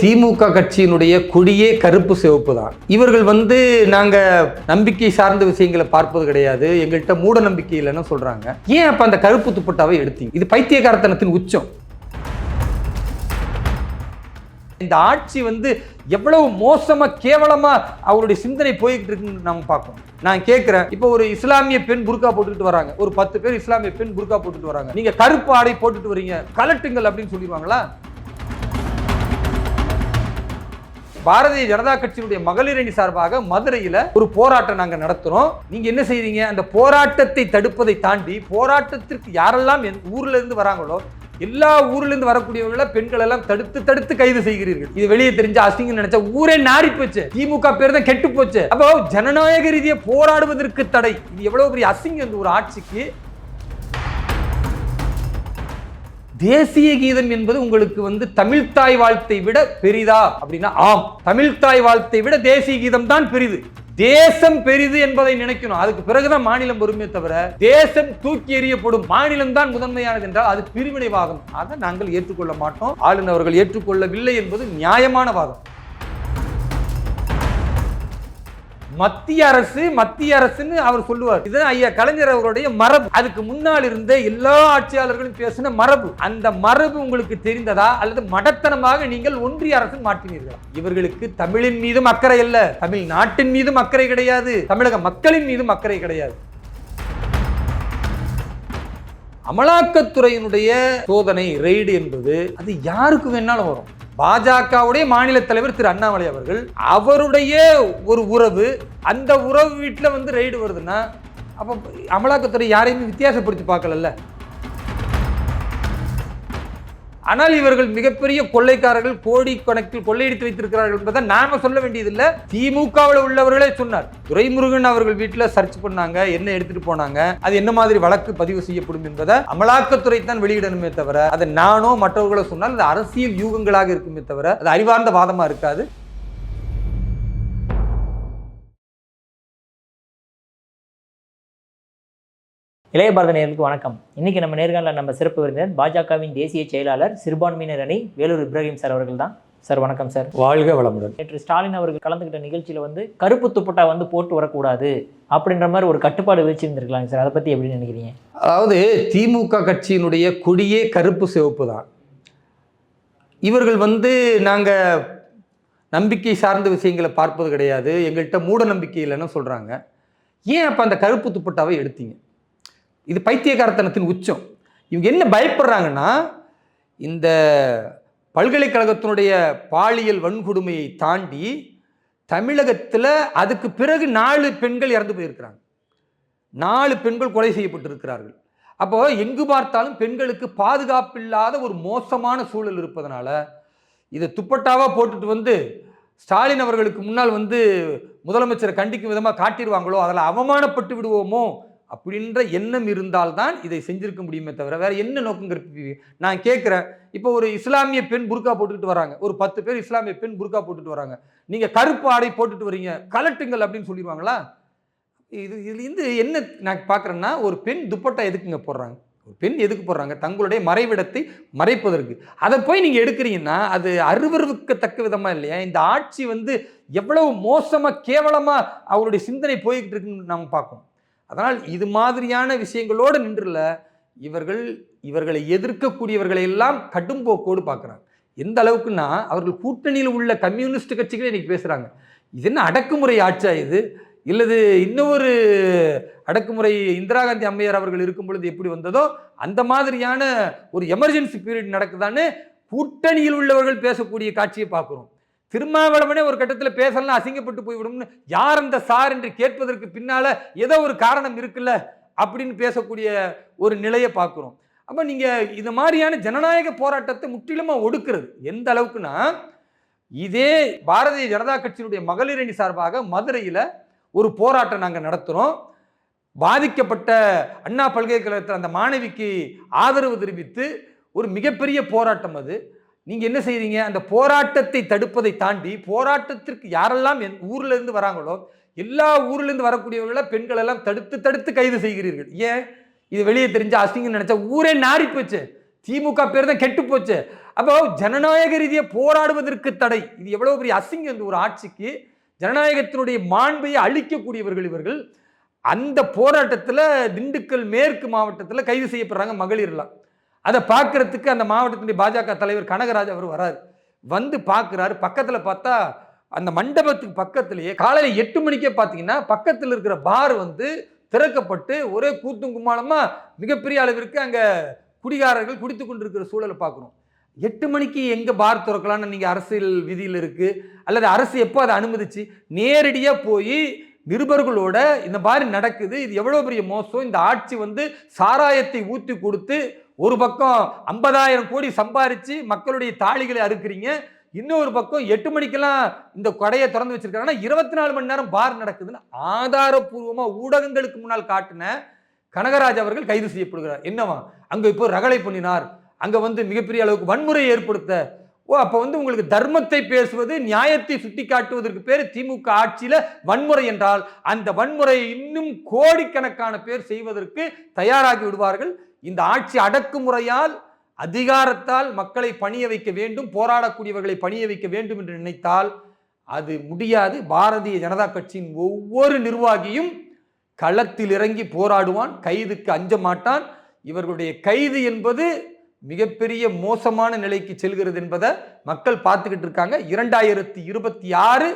திமுக கட்சியினுடைய கொடியே கருப்பு சிவப்பு தான். இவர்கள் நாங்க நம்பிக்கை சார்ந்த விஷயங்களை பார்ப்பது கிடையாது, எங்கள்கிட்ட மூட நம்பிக்கை இல்லைன்னு சொல்றாங்க. ஏன் அப்ப அந்த கருப்பு துப்பட்டாவை எடுத்தீங்க? இது பைத்தியக்காரத்தனத்தின் உச்சம். இந்த ஆட்சி எவ்வளவு மோசமா கேவலமா அவருடைய சிந்தனை போய்கிட்டு இருக்குன்னு நம்ம பார்க்கணும். நான் கேட்கிறேன், இப்போ ஒரு இஸ்லாமிய பெண் புர்கா போட்டுட்டு வராங்க, ஒரு 10 பேர் இஸ்லாமிய பெண் புர்கா போட்டுட்டு வராங்க, நீங்க கருப்பு ஆடை போட்டுட்டு வரீங்க, கலட்டுங்கள் அப்படின்னு சொல்லிடுவாங்களா? பாரதிய ஜனதா கட்சியினுடைய மகளிர் அணி சார்பாக மதுரையில் ஒரு போராட்டம் நாங்கள் நடத்துறோம். நீங்க என்ன செய்றீங்க? அந்த போராட்டத்தை தடுப்பதை தாண்டி போராட்டத்திற்கு யாரெல்லாம் ஊர்ல இருந்து வராங்களோ எல்லா ஊர்ல இருந்து வரக்கூடியவர்களை பெண்கள் எல்லாம் தடுத்து கைது செய்கிறீர்கள். இது வெளியே தெரிஞ்ச அசிங்கம் நினைச்சா ஊரே நாரி போச்சு, திமுக பேர் தான் கெட்டு போச்சு. அப்போ ஜனநாயக ரீதியை போராடுவதற்கு தடை, இது எவ்வளவு பெரிய அசிங்கம் ஒரு ஆட்சிக்கு. தேசிய கீதம் என்பது உங்களுக்கு தமிழ்த்தாய் வாழ்த்தை விட பெரிதா அப்படின்னா ஆம், தமிழ்த்தாய் வாழ்த்தை விட தேசிய கீதம் தான் பெரிது. தேசம் பெரிது என்பதை நினைக்கணும், அதுக்கு பிறகுதான் மாநிலம் வருமே தவிர தேசம் தூக்கி எறியப்படும், மாநிலம் தான் முதன்மையானது என்றால் அது பிரிவினைவாதம். அதை நாங்கள் ஏற்றுக்கொள்ள மாட்டோம். ஆளுநர்கள் ஏற்றுக்கொள்ளவில்லை என்பது நியாயமான வாதம். மத்திய அரசுன்னு அவர் சொல்லுவார். இது ஐயா கலைஞர் அவருடைய மரபு. அதுக்கு முன்னால் இருந்த எல்லா ஆட்சியாளர்களும் பேசின மரபு. அந்த மரபு உங்களுக்கு தெரிந்ததா அல்லது மடத்தனமாக நீங்கள் ஒன்றிய அரசு மாற்றினீர்களா? இவர்களுக்கு தமிழின் மீதும் அக்கறை அல்ல, தமிழ்நாட்டின் மீதும் அக்கறை கிடையாது, தமிழக மக்களின் மீதும் அக்கறை கிடையாது. அமலாக்கத்துறையினுடைய சோதனை ரெய்டு என்பது அது யாருக்கு வேணாலும் வரும். பாஜகவுடைய மாநில தலைவர் திரு அண்ணாமலை அவர்கள், அவருடைய ஒரு உறவு, அந்த உறவு வீட்டில் ரெய்டு வருதுன்னா அப்போ அமலாக்கத்துறை யாரையுமே வித்தியாசப்படுத்தி பார்க்கல. ஆனால் இவர்கள் மிகப்பெரிய கொள்ளைக்காரர்கள், கோடி கணக்கில் கொள்ளையடித்து வைத்திருக்கிறார்கள் என்பதை நாம சொல்ல வேண்டியதில்லை. திமுகவில் உள்ளவர்களே சொன்னார். துரைமுருகன் அவர்கள் வீட்டில் சர்ச் பண்ணாங்க, என்ன எடுத்துட்டு போனாங்க, அது என்ன மாதிரி வழக்கு பதிவு செய்யப்படும் என்பதை அமலாக்கத்துறை தான் வெளியிடணுமே தவிர அதை நானோ மற்றவர்களோ சொன்னால் அது அரசியல் யூகங்களாக இருக்குமே தவிர அது அறிவார்ந்த வாதமா இருக்காது. இளைய பாரத நேயர்களுக்கு வணக்கம். இன்னைக்கு நம்ம நேர்காணலில் நம்ம சிறப்பு விருந்தினர் பாஜகவின் தேசிய செயலாளர் சிறுபான்மையினர் அணி வேலூர் இப்ராஹிம் சார் அவர்கள் தான். சார் வணக்கம் சார். வாழ்க வளமுடன். நேற்று ஸ்டாலின் அவர்கள் கலந்துகிட்ட நிகழ்ச்சியில் கருப்பு துப்பட்டா போட்டு வரக்கூடாது அப்படின்ற மாதிரி ஒரு கட்டுப்பாடு விதிச்சிருந்திருக்கலாங்க சார், அதை பற்றி எப்படி நினைக்கிறீங்க? அதாவது திமுக கட்சியினுடைய கொடியே கருப்பு சிவப்பு தான். இவர்கள் நாங்கள் நம்பிக்கை சார்ந்த விஷயங்களை பார்ப்பது கிடையாது, எங்கள்கிட்ட மூட நம்பிக்கை இல்லைன்னு சொல்கிறாங்க. ஏன் அப்போ அந்த கருப்பு துப்பட்டாவை எடுத்தீங்க? இது பைத்தியக்காரத்தனத்தின் உச்சம். இவங்க என்ன பயப்படுறாங்கன்னா, இந்த பல்கலைக்கழகத்தினுடைய பாலியல் வன்கொடுமையை தாண்டி தமிழகத்தில் அதுக்கு பிறகு 4 பெண்கள் இறந்து போயிருக்கிறாங்க, 4 பெண்கள் கொலை செய்யப்பட்டிருக்கிறார்கள். அப்போ எங்கு பார்த்தாலும் பெண்களுக்கு பாதுகாப்பில்லாத ஒரு மோசமான சூழல் இருப்பதனால இதை துப்பட்டாவா போட்டுட்டு ஸ்டாலின் அவர்களுக்கு முன்னால் முதலமைச்சரை கண்டிக்கும் விதமாக காட்டிடுவாங்களோ, அதில் அவமானப்பட்டு விடுவோமோ அப்படின்ற எண்ணம் இருந்தால்தான் இதை செஞ்சிருக்க முடியுமே தவிர வேற என்ன நோக்கங்கிறது. நான் கேட்குறேன், இப்போ ஒரு இஸ்லாமிய பெண் புர்கா போட்டுட்டு வராங்க, ஒரு 10 பேர் இஸ்லாமிய பெண் புர்கா போட்டுட்டு வராங்க, நீங்க கருப்பு ஆடை போட்டுட்டு வரீங்க, கலட்டுங்கள் அப்படின்னு சொல்லிடுவாங்களா? இதுலேருந்து என்ன நான் பார்க்குறேன்னா, ஒரு பெண் துப்பட்டா எதுக்குங்க போடுறாங்க? ஒரு பெண் எதுக்கு போடுறாங்க? தங்களுடைய மறைவிடத்தை மறைப்பதற்கு. அதை போய் நீங்கள் எடுக்கிறீங்கன்னா அது அருவருக்கத்தக்க விதமாக இல்லையா? இந்த ஆட்சி எவ்வளவு மோசமாக கேவலமாக அவருடைய சிந்தனை போய்கிட்டு இருக்குன்னு நம்ம பார்க்கணும். அதனால் இது மாதிரியான விஷயங்களோடு நின்றுல இவர்களை எதிர்க்கக்கூடியவர்களை எல்லாம் கடும் போக்கோடு பார்க்குறாங்க. எந்த அளவுக்குன்னா, அவர்கள் கூட்டணியில் உள்ள கம்யூனிஸ்ட் கட்சிகளே இன்னைக்கு பேசுகிறாங்க, இது என்ன அடக்குமுறை ஆட்சியா இது, இல்லது இன்னொரு அடக்குமுறை இந்திரா காந்தி அம்மையார் அவர்கள் இருக்கும் பொழுது எப்படி வந்ததோ அந்த மாதிரியான ஒரு எமர்ஜென்சி பீரியட் நடக்குதான்னு கூட்டணியில் உள்ளவர்கள் பேசக்கூடிய காட்சியை பார்க்குறோம். திருமாவளவனே ஒரு கட்டத்தில் பேசலாம் அசிங்கப்பட்டு போய்விடும், யார் அந்த சார் என்று கேட்பதற்கு பின்னால ஏதோ ஒரு காரணம் இருக்குல்ல அப்படின்னு பேசக்கூடிய ஒரு நிலையை பார்க்குறோம். அப்போ நீங்கள் இது மாதிரியான ஜனநாயக போராட்டத்தை முற்றிலுமாக ஒடுக்கிறது. எந்த அளவுக்குன்னா, இதே பாரதிய ஜனதா கட்சியினுடைய மகளிர் அணி சார்பாக மதுரையில் ஒரு போராட்டம் நாங்கள் நடத்துகிறோம். பாதிக்கப்பட்ட அண்ணா பல்கலைக்கழகத்தில் அந்த மாணவிக்கு ஆதரவு தெரிவித்து ஒரு மிகப்பெரிய போராட்டம். அது நீங்கள் என்ன செய்றீங்க? அந்த போராட்டத்தை தடுப்பதை தாண்டி போராட்டத்திற்கு யாரெல்லாம் ஊர்ல இருந்து வராங்களோ எல்லா ஊர்ல இருந்து வரக்கூடியவர்களை பெண்கள் எல்லாம் தடுத்து கைது செய்கிறீர்கள். ஏன்? இது வெளியே தெரிஞ்ச அசிங்கம் நினைச்சா ஊரே நாரி போச்சு, திமுக பேர் தான் கெட்டு போச்சு. அப்போ ஜனநாயக ரீதியாக போராடுவதற்கு தடை, இது எவ்வளவு பெரிய அசிங்கம் இந்த ஒரு ஆட்சிக்கு. ஜனநாயகத்தினுடைய மாண்பையை அழிக்கக்கூடியவர்கள் இவர்கள். அந்த போராட்டத்தில் திண்டுக்கல் மேற்கு மாவட்டத்தில் கைது செய்யப்படுறாங்க மகளிர்லாம். அதை பார்க்கறதுக்கு அந்த மாவட்டத்தினுடைய பாஜக தலைவர் கனகராஜ் அவர் வராரு. வந்து பார்க்குறாரு. பக்கத்தில் பார்த்தா அந்த மண்டபத்துக்கு பக்கத்திலேயே காலையில் 8 மணிக்கே பார்த்தீங்கன்னா பக்கத்தில் இருக்கிற பார் வந்து திறக்கப்பட்டு ஒரே கூத்தும் கும்மாளமா மிகப்பெரிய அளவிற்கு அங்கே குடிகாரர்கள் குடித்து கொண்டிருக்கிற சூழலை பார்க்குறோம். 8 மணிக்கு எங்கே பார் திறக்கலான்னு நீங்கள் அரசியல் விதியில் இருக்குது, அல்லது அரசு எப்போ அதை அனுமதிச்சு? நேரடியாக போய் நிருபர்களோட இந்த மாதிரி நடக்குது, இது எவ்வளோ பெரிய மோசம், இந்த ஆட்சி வந்து சாராயத்தை ஊற்றி கொடுத்து ஒரு பக்கம் 50,000 கோடி சம்பாரித்து மக்களுடைய தாலிகளை அறுக்கிறீங்க, இன்னொரு பக்கம் 8 மணிக்கெல்லாம் இந்த கடையை திறந்து வச்சிருக்காங்கன்னா 24 மணி நேரம் பார் நடக்குதுன்னு ஆதாரப்பூர்வமாக ஊடகங்களுக்கு முன்னால் காட்டின கனகராஜ் அவர்கள் கைது செய்யப்படுகிறார். என்னவா அங்கே இப்போ ரகளை பண்ணினார், அங்கே வந்து மிகப்பெரிய அளவுக்கு வன்முறை ஏற்படுத்த. அப்போ வந்து உங்களுக்கு தர்மத்தை பேசுவது, நியாயத்தை சுட்டி காட்டுவதற்கு பேர் திமுக ஆட்சியில் வன்முறை என்றால், அந்த வன்முறை இன்னும் கோடிக்கணக்கான பேர் செய்வதற்கு தயாராகி விடுவார்கள். இந்த ஆட்சி அடக்குமுறையால் அதிகாரத்தால் மக்களை பணிய வைக்க வேண்டும், போராடக்கூடியவர்களை பணிய வைக்க வேண்டும் என்று நினைத்தால் அது முடியாது. பாரதிய ஜனதா கட்சியின் ஒவ்வொரு நிர்வாகியும் களத்தில் இறங்கி போராடுவான், கைதுக்கு அஞ்ச மாட்டான். இவர்களுடைய கைது என்பது மிகப்பெரிய மோசமான நிலைக்கு செல்கிறது என்பதை மக்கள் பார்த்துக்கிட்டு இருக்காங்க. 2026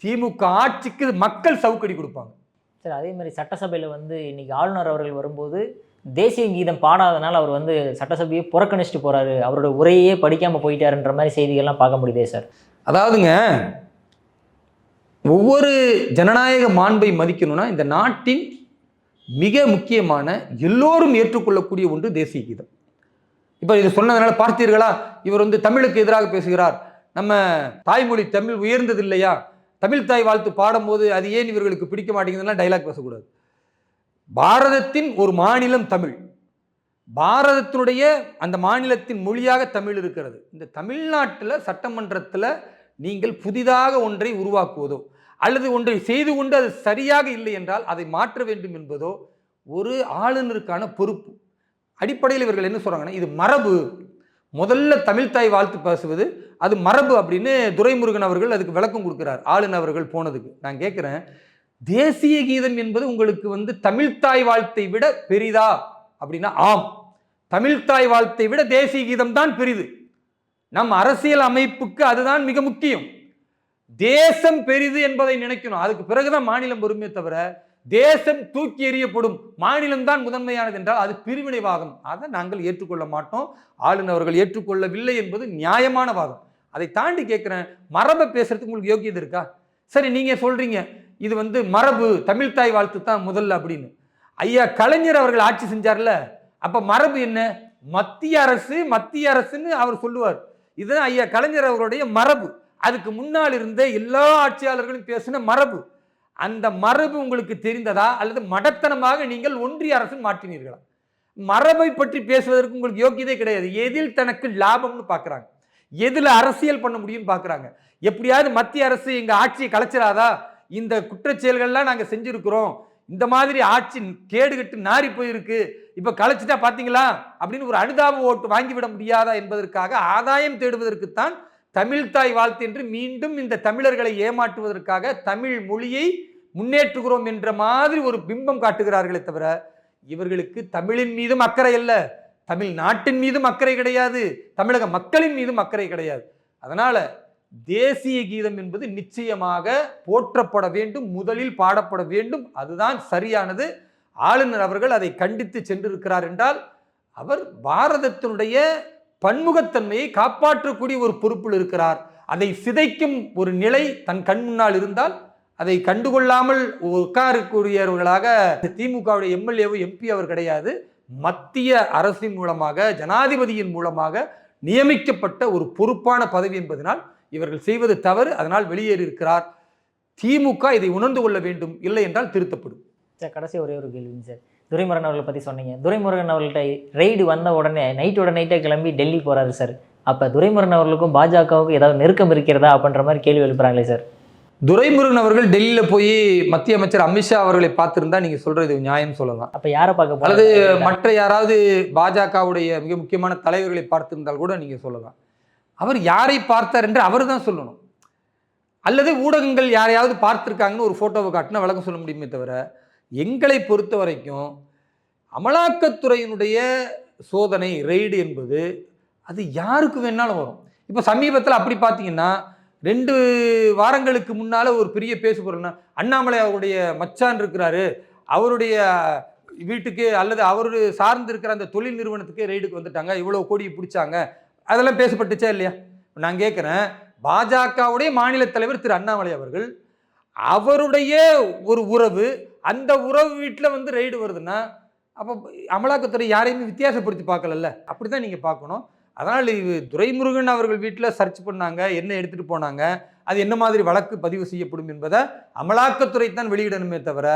திமுக ஆட்சிக்கு மக்கள் சவுக்கடி கொடுப்பாங்க. சரி, அதே மாதிரி சட்டசபையில் வந்து இன்னைக்கு ஆளுநர் அவர்கள் வரும்போது தேசிய கீதம் பாடாதனால அவர் வந்து சட்டசபையை புறக்கணிச்சுட்டு போறாரு, அவரோட உரையே படிக்காம போயிட்டாருன்ற மாதிரி செய்திகள்லாம் பார்க்க முடியுதே சார். அதாவதுங்க, ஒவ்வொரு ஜனநாயக மாண்பை மதிக்கணும்னா இந்த நாட்டின் மிக முக்கியமான எல்லோரும் ஏற்றுக்கொள்ளக்கூடிய ஒன்று தேசிய கீதம். இப்போ இது சொன்னதுனால பார்த்தீர்களா, இவர் வந்து தமிழுக்கு எதிராக பேசுகிறார், நம்ம தாய்மொழி தமிழ் உயர்ந்தது இல்லையா, தமிழ் தாய் வாழ்த்து பாடும்போது அது ஏன் இவர்களுக்கு பிடிக்க மாட்டேங்குதுன்னா டைலாக் பேசக்கூடாது. பாரதத்தின் ஒரு மாநிலம் தமிழ், பாரதத்தினுடைய அந்த மாநிலத்தின் மொழியாக தமிழ் இருக்கிறது. இந்த தமிழ்நாட்டில் சட்டமன்றத்தில் நீங்கள் புதிதாக ஒன்றை உருவாக்குவதோ அல்லது ஒன்றை செய்து கொண்டு அது சரியாக இல்லை என்றால் அதை மாற்ற வேண்டும் என்பதோ ஒரு ஆளுநருக்கான பொறுப்பு. அடிப்படையில் இவர்கள் என்ன சொல்றாங்கன்னா, இது மரபு, முதல்ல தமிழ்தாய் வாழ்த்து பேசுவது அது மரபு அப்படின்னு துரைமுருகன் அவர்கள் அதுக்கு விளக்கம் கொடுக்கிறார் ஆளுநர் அவர்கள் போனதுக்கு. நான் கேட்குறேன், தேசிய கீதம் என்பது உங்களுக்கு வந்து தமிழ்தாய் வாழ்த்தை விட பெரிதா அப்படின்னா ஆம், தமிழ்தாய் வாழ்த்தை விட தேசிய கீதம் தான் பெரிது. நம் அரசியல் அமைப்புக்கு அதுதான் மிக முக்கியம். தேசம் பெரிது என்பதை நினைக்கணும், அதுக்கு பிறகுதான் மாநிலம் வருமே தவிர தேசம் தூக்கி எறியப்படும், மாநிலம் தான் முதன்மையானது என்றால் அது பிரிவினைவாதம். அதை நாங்கள் ஏற்றுக்கொள்ள மாட்டோம். ஆளுநர் அவர்கள் ஏற்றுக்கொள்ளவில்லை என்பது நியாயமான வாதம். அதை தாண்டி கேட்குறேன், மரபை பேசுறதுக்கு உங்களுக்கு யோக்கியது இருக்கா? சரி, நீங்க சொல்றீங்க இது வந்து மரபு, தமிழ்தாய் வாழ்த்து தான் முதல்ல அப்படின்னு. ஐயா கலைஞர் அவர்கள் ஆட்சி செஞ்சார்ல, அப்ப மரபு என்ன? மத்திய அரசு மத்திய அரசுன்னு அவர் சொல்லுவார். இதுதான் ஐயா கலைஞர் அவருடைய மரபு. அதுக்கு முன்னால் இருந்த எல்லா ஆட்சியாளர்களும் பேசின மரபு. அந்த மரபு உங்களுக்கு தெரிந்ததா அல்லது மடத்தனமாக நீங்கள் ஒன்றிய அரசு மாற்றினீர்களா? மரபை பற்றி பேசுவதற்கு உங்களுக்கு யோக்கியதே கிடையாது. எதில் தனக்கு லாபம்னு பார்க்குறாங்க, எதில் அரசியல் பண்ண முடியும்னு பார்க்குறாங்க. எப்படியாவது மத்திய அரசு எங்கள் ஆட்சியை கலைச்சிடாதா, இந்த குற்றச்செயல்கள்லாம் நாங்கள் செஞ்சுருக்கிறோம், இந்த மாதிரி ஆட்சி கேடுகட்டு நாரி போயிருக்கு, இப்போ கலைச்சிட்டா பார்த்தீங்களா அப்படின்னு ஒரு அனுதாப ஓட்டு வாங்கிவிட முடியாதா என்பதற்காக ஆதாயம் தேடுவதற்குத்தான் தமிழ்தாய் வாழ்த்து என்று மீண்டும் இந்த தமிழர்களை ஏமாற்றுவதற்காக தமிழ் மொழியை முன்னேற்றுகிறோம் என்ற மாதிரி ஒரு பிம்பம் காட்டுகிறார்களே தவிர இவர்களுக்கு தமிழின் மீதும் அக்கறை அல்ல, தமிழ் நாட்டின் மீதும் அக்கறை கிடையாது, தமிழக மக்களின் மீதும் அக்கறை கிடையாது. அதனால தேசிய கீதம் என்பது நிச்சயமாக போற்றப்பட வேண்டும், முதலில் பாடப்பட வேண்டும், அதுதான் சரியானது. ஆளுநர் அவர்கள் அதை கண்டித்து சென்றிருக்கிறார் என்றால் அவர் பாரதத்தினுடைய பன்முகத்தன்மையை காப்பாற்றக்கூடிய ஒரு பொறுப்பில் இருக்கிறார். அதை சிதைக்கும் ஒரு நிலை தன் கண் முன்னால் இருந்தால் அதை கண்டுகொள்ளாமல் உட்காரக்கூடியவர்களாக திமுகவுடைய எம்எல்ஏவோ எம்பி அவர் கிடையாது. மத்திய அரசின் மூலமாக ஜனாதிபதியின் மூலமாக நியமிக்கப்பட்ட ஒரு பொறுப்பான பதவி என்பதனால் இவர்கள் செய்வது தவறு, அதனால் வெளியேறி இருக்கிறார். திமுக இதை உணர்ந்து கொள்ள வேண்டும், இல்லை என்றால் திருத்தப்படும். சார், கடைசி ஒரே ஒரு கேள்விங்க சார். துரைமுருகன் அவர்களை பற்றி சொன்னீங்க. துரைமுருகன் அவர்கள்ட்ட ரெய்டு வந்த உடனே நைட்டே கிளம்பி டெல்லி போகிறாரு சார். அப்போ துரைமுருகன் அவர்களுக்கும் பாஜகவுக்கும் ஏதாவது நெருக்கம் இருக்கிறதா அப்படின்ற மாதிரி கேள்வி எழுப்புறாங்களே சார். துரைமுருகன் அவர்கள் டெல்லியில் போய் மத்திய அமைச்சர் அமித்ஷா அவர்களை பார்த்திருந்தா நீங்க சொல்றது நியாயம் சொல்லலாம். அப்ப யாரை பார்க்க அல்லது போறாரு? மற்ற யாராவது பாஜகவுடைய மிக முக்கியமான தலைவர்களை பார்த்திருந்தால் கூட நீங்க சொல்லலாம். அவர் யாரை பார்த்தார் என்று அவர் தான் சொல்லணும். அல்லது ஊடகங்கள் யாரையாவது பார்த்திருக்காங்கன்னு ஒரு போட்டோவை காட்டினா விளக்கம் சொல்ல முடியுமே தவிர, எங்களை பொறுத்த வரைக்கும் அமலாக்கத்துறையினுடைய சோதனை ரெய்டு என்பது அது யாருக்கு வேணாலும் வரும். இப்போ சமீபத்தில் அப்படி பார்த்தீங்கன்னா 2 வாரங்களுக்கு முன்னால ஒரு பெரிய பேசு பொருள்னா, அண்ணாமலை அவருடைய மச்சான் இருக்கிறாரு, அவருடைய வீட்டுக்கு அல்லது அவரு சார்ந்து இருக்கிற அந்த தொழில் நிறுவனத்துக்கு ரெய்டுக்கு வந்துட்டாங்க, இவ்வளவு கோடியை பிடிச்சாங்க, அதெல்லாம் பேசப்பட்டுச்சா இல்லையா? நான் கேட்குறேன், பாஜகவுடைய மாநில தலைவர் திரு அண்ணாமலை அவர்கள் அவருடைய ஒரு உறவு, அந்த உறவு வீட்டில் வந்து ரெய்டு வருதுன்னா அப்போ அமலாக்கத்துறை யாரையுமே வித்தியாசப்படுத்தி பார்க்கலல்ல, அப்படிதான் நீங்க பார்க்கணும். அதனால் துரைமுருகன் அவர்கள் வீட்டில் சர்ச் பண்ணாங்க, என்ன எடுத்துட்டு போனாங்க, அது என்ன மாதிரி வழக்கு பதிவு செய்யப்படும் என்பதை அமலாக்கத்துறை தான் வெளியிடணுமே தவிர,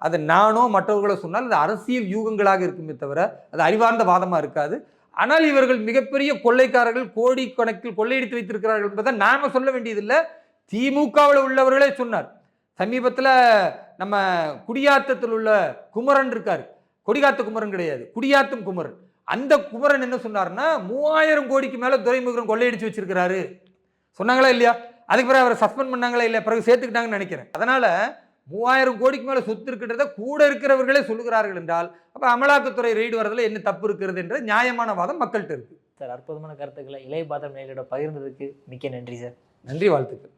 அதை நானோ மற்றவர்களோ சொன்னால் அது அரசியல் யூகங்களாக இருக்குமே தவிர அது அறிவார்ந்த வாதமாக இருக்காது. ஆனால் இவர்கள் மிகப்பெரிய கொள்ளைக்காரர்கள், கோடி கணக்கில் கொள்ளையடித்து வைத்திருக்கிறார்கள் என்பதை நாம சொல்ல வேண்டியதில்லை, திமுகவில் உள்ளவர்களே சொன்னார். சமீபத்தில் நம்ம குடியாத்தத்தில் உள்ள குமரன் இருக்கார், கொடிகாத்த குமரன் கிடையாது, குடியாத்தம் குமரன். அந்த குமரன் என்ன சொன்னார்னா 3000 கோடிக்கு மேல துரைமுருகன் கொள்ளையடிச்சு வச்சிருக்கிறாரு சொன்னாங்களா இல்லையா? அதுக்கு பிறகு அவரை சஸ்பெண்ட் பண்ணாங்களா இல்லையா? பிறகு சேர்த்துக்கிட்டாங்கன்னு நினைக்கிறேன். அதனால 3000 கோடிக்கு மேல சொத்து இருக்கிறத கூட இருக்கிறவர்களே சொல்லுகிறார்கள் என்றால் அப்ப அமலாக்கத்துறை ரெய்டு வரதுல என்ன தப்பு இருக்கிறது என்ற நியாயமான வாதம் மக்கள்கிட்ட இருக்கு. சார், அற்புதமான கருத்துக்களை இளைய பாத்திரம் நேயர்களோட பகிர்ந்ததுக்கு மிக்க நன்றி சார். நன்றி, வாழ்த்துக்கள்.